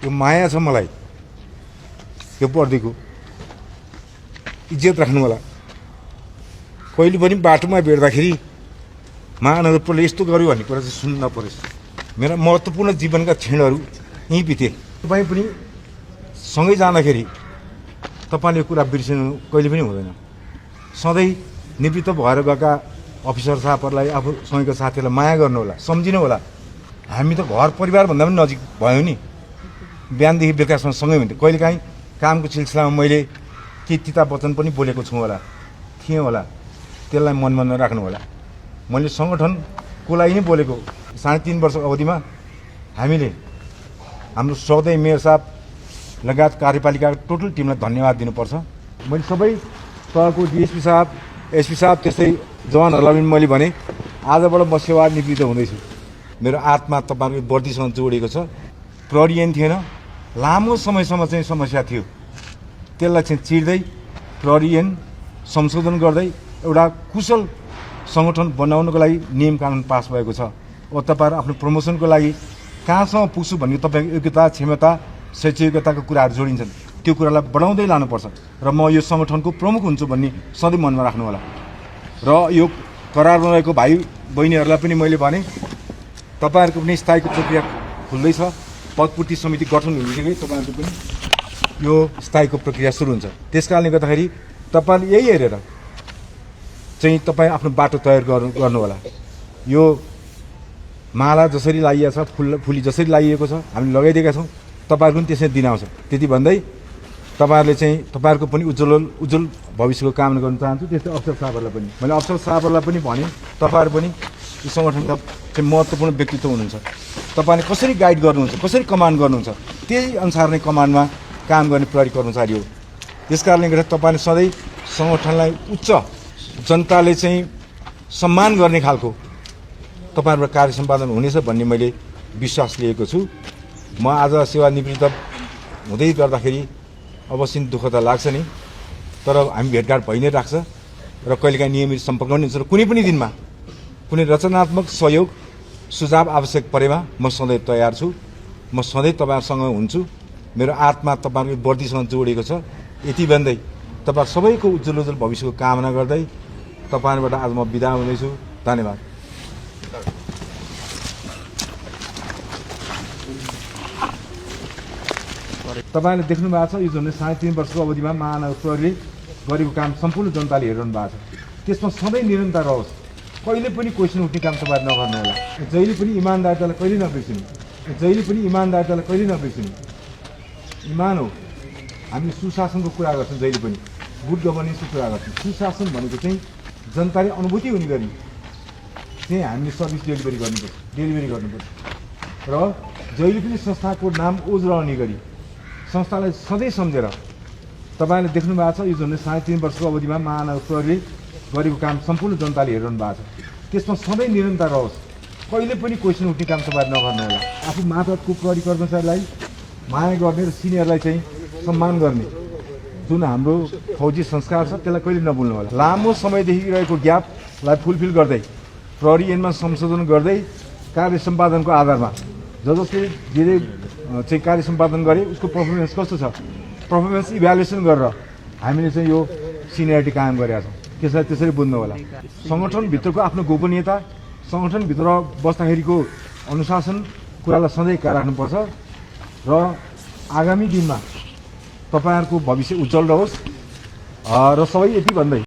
यो माया छ मलाई यो पर्दीको इज्जत राख्नु होला। कहिले पनि बाटोमा भेट्दाखेरि महानगर प्रले यस्तो गर्यो भन्ने कुरा चाहिँ सुन्नु नपरोस्। मेरा महत्त्वपूर्ण जीवनका क्षणहरू यहीँ बिते। तपाईँ पनि सँगै जाँदाखेरि तपाईँले यो कुरा बिर्सिनु कहिले पनि हुँदैन। सधैँ निवृत्त भएर गएका अफिसर साहबहरूलाई आफूसँगैको साथीहरूलाई माया गर्नु होला, सम्झिनु होला। हामी त घर परिवारभन्दा पनि नजिक भयो नि। बिहानदेखि बेलुकासम्म सँगै हुन्थ्यो। कहिलेकाहीँ कामको सिलसिलामा मैले के तिता वचन पनि बोलेको छु होला, थिएँ होला, त्यसलाई मनमा नराख्नु होला। मैले सङ्गठनको लागि नै बोलेको। 3.5 वर्ष अवधिमा हामीले हाम्रो सधैँ मेयर साहब लगायत कार्यपालिकाको टोटल टिमलाई धन्यवाद दिनुपर्छ। मैले सबै तहको डिएसपी साहब, एसपी साहब, त्यस्तै जवानहरूलाई पनि मैले भने आजबाट म सेवानिवृत्त हुँदैछु। मेरो आत्मा तपाईँहरूको वर्दीसँग जोडिएको छ। प्रहरी ऐन थिएन, लामो समयसम्म चाहिँ समस्या थियो। त्यसलाई चाहिँ चिर्दै प्रहरी ऐन संशोधन गर्दै एउटा कुशल सङ्गठन बनाउनको लागि नियम कानुन पास भएको छ। अब तपाईँहरू आफ्नो प्रमोसनको लागि कहाँसम्म पुग्छु भन्ने तपाईँको योग्यता, क्षमता, शैक्षिकताको कुराहरू जोडिन्छन्। त्यो कुरालाई बढाउँदै लानुपर्छ र म यो सङ्गठनको प्रमुख हुन्छु भन्ने सधैँ मनमा राख्नु होला। र यो करारमा रहेको भाइ बहिनीहरूलाई पनि मैले भने तपाईँहरूको पनि स्थायीको प्रक्रिया खुल्दैछ। पदपूर्ति समिति गठन हुनेबित्तिकै तपाईँहरूको पनि यो स्थायीको प्रक्रिया सुरु हुन्छ। त्यस कारणले गर्दाखेरि तपाईँले यही हेरेर चाहिँ तपाईँ आफ्नो बाटो तयार गर्नु होला। यो माला जसरी लगाइएको छ, फुली जसरी लगाइएको छ, हामीले लगाइदिएका छौँ। तपाईँहरूको पनि त्यसरी दिन आउँछ। त्यति भन्दै तपाईँहरूले चाहिँ तपाईँहरूको पनि उज्जवल भविष्यको कामना गर्न चाहन्छु। त्यस्तै अफसर साहबहरूलाई पनि मैले अफसर साहबहरूलाई पनि भने तपाईँहरू पनि यो सङ्गठनका चाहिँ महत्त्वपूर्ण व्यक्तित्व हुनुहुन्छ। तपाईँले कसरी गाइड गर्नुहुन्छ, कसरी कमान्ड गर्नुहुन्छ, त्यही अनुसार नै कमान्डमा काम गर्ने प्रहरी कर्मचारी हो। त्यस कारणले गर्दा तपाईँले सधैँ सङ्गठनलाई उच्च जनताले चाहिँ सम्मान गर्ने खालको तपाईँहरूको कार्य सम्पादन हुनेछ भन्ने मैले विश्वास लिएको छु। म आज सेवानिवृत्त हुँदै गर्दाखेरि अवश्य दुःख त लाग्छ नि, तर हामी भेटघाट भइ नै राख्छ र कहिलेकाहीँ नियमित सम्पर्क पनि हुन्छ। र कुनै पनि दिनमा कुनै रचनात्मक सहयोग सुझाव आवश्यक परेमा म सधैँ तयार छु। म सधैँ तपाईँहरूसँग हुन्छु। मेरो आत्मा तपाईँहरूको वर्दीसँग जोडिएको छ। यति भन्दै तपाईँ सबैको उज्जवल भविष्यको कामना गर्दै तपाईँहरूबाट आज म बिदा हुँदैछु। धन्यवाद। तपाईँले देख्नु भएको छ यो जुन 3.5 वर्षको अवधिमा महानगर प्रहरीले गरेको काम सम्पूर्ण जनताले हेरिरहनु भएको छ। त्यसमा सधैँ निरन्तर रहोस्। कहिले पनि क्वेसन उठ्ने काम तपाईँहरू नगर्नु होला। जहिले पनि इमान्दारितालाई कहिले नबिर्सिनु। जहिले पनि इमान्दारितालाई कहिले नबिर्सिनु। इमान हो। हामीले सुशासनको कुरा गर्छौँ, जहिले पनि गुड गभर्नेन्सको कुरा गर्छौँ। सुशासन भनेको चाहिँ जनताले अनुभूति हुने गरी चाहिँ हामीले सर्भिस डेलिभरी गर्नुपर्छ र जहिले पनि संस्थाको नाम ओज रहने गरी संस्थालाई सधैँ सम्झेर तपाईँले देख्नु भएको छ यो जुन 3.5 वर्षको अवधिमा महानगर प्रहरीले गरेको काम सम्पूर्ण जनताले हेरिरहनु भएको छ। त्यसमा सधैँ निरन्तर रहोस्। कहिले पनि क्वेसन उठ्ने काम तपाईँहरू नगर्नु होला। आफू मातहतको प्रहरी कर्मचारीलाई माया गर्ने र सिनियरलाई चाहिँ सम्मान गर्ने जुन हाम्रो फौजी संस्कार छ त्यसलाई कहिले नभुल्नु होला। लामो समयदेखि रहेको ग्यापलाई फुलफिल गर्दै प्रहरी ऐनमा संशोधन गर्दै कार्य सम्पादनको आधारमा जसले जे चाहिँ कार्य सम्पादन गरे उसको पर्फर्मेन्स कस्तो छ, पर्फर्मेन्स इभ्यालुएसन गरेर हामीले चाहिँ यो सिनियरिटी कायम गरेका छौँ। त्यसलाई त्यसरी बुझ्नु होला। सङ्गठनभित्रको आफ्नो गोपनीयता, सङ्गठनभित्र बस्दाखेरिको अनुशासन कुरालाई सधैँ ख्याल राख्नुपर्छ र आगामी दिनमा तपाईँहरूको भविष्य उज्जवल रहोस् र सबै यति भन्दै